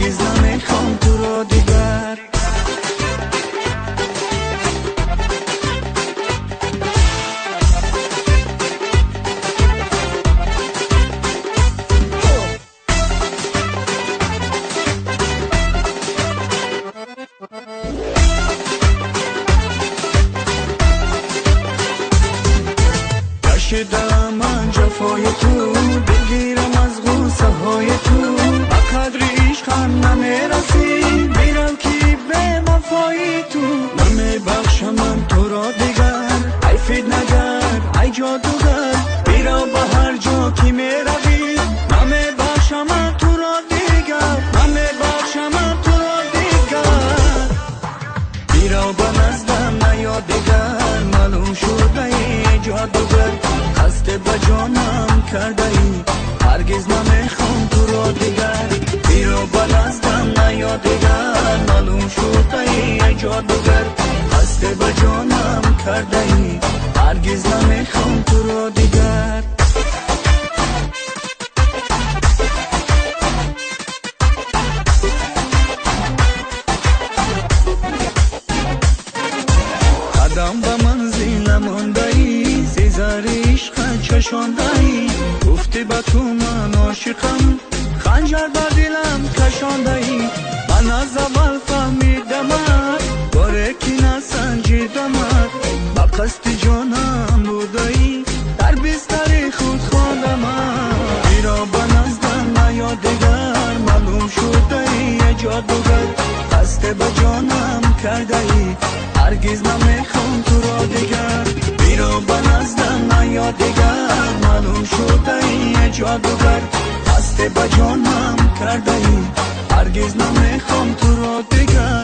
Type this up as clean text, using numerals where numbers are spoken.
هرگز نمیخوام تو رو دیگر. کشیدم من جفای تو، بگیرم از غوصه های تو، با قدر عشقم نمیرسی، میرم کی به وفای تو. نمیبخشم من تو را دیگر، ای فتنه‌گر ای جادوگر، میرم به هر جا که میروی. نمیبخشم من تو را دیگر، نمیبخشم من تو را دیگر. میرم به نزدم نیا دیگر، معلوم شده ای جادوگر، قصد به جانم کرده ای، هرگز نمیخوام تو را دیگر. بیرو بلندم نیا دیگر، معلوم شده ای جادوگر، قصد به جانم کرده ای، هرگز نمیخوام تو را دیگر. قدم به منزل مانده ای، زیزر عشق چشانده ای، گفتی به تو من عاشقم، خنجر به دلم کشانده ای. من از اول فهمیدمت، باره که نسنجیدمت، با قصد جانم بوده ای، در بستر خود خواندمت. بیرا به نزدم نیا دیگر، معلوم شده ای جادوگر، قصد به جانم کرده ای، هرگز نمیخوام تو را دیگر. بیرو به نزدم نیا دیگر، معلوم شده ای جادوگر، قصد به جانم کرده ای، هرگز نمیخوام تو را دیگر.